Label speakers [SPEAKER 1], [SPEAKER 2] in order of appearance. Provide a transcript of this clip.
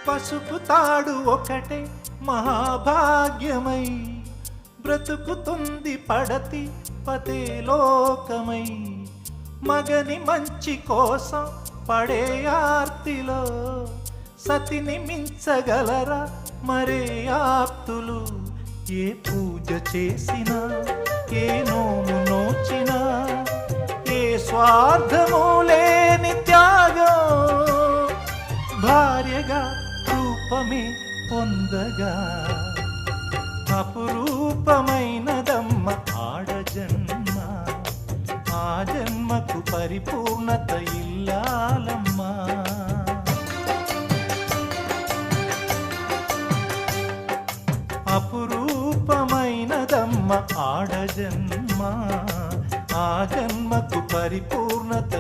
[SPEAKER 1] పసుపు తాడు ఒకటే మహాభాగ్యమై బ్రతుకుతుంది పడతి పతే లోకమై. మగని మంచి కోసం పడే ఆర్తిలో సతిని మించగలరా మరే ఆప్తులు. ఏ పూజ చేసినా ఏ నోము నోచినా ఏ స్వార్థము లేని త్యాగం భార్యగా రూపమే పొందగా. అపురూపమైనదమ్మ ఆడజన్మ, ఆ జన్మకు పరిపూర్ణత ఇల్లాలమ్మా. అపురూపమైనదమ్మ ఆడజన్మ, ఆ జన్మకు పరిపూర్ణత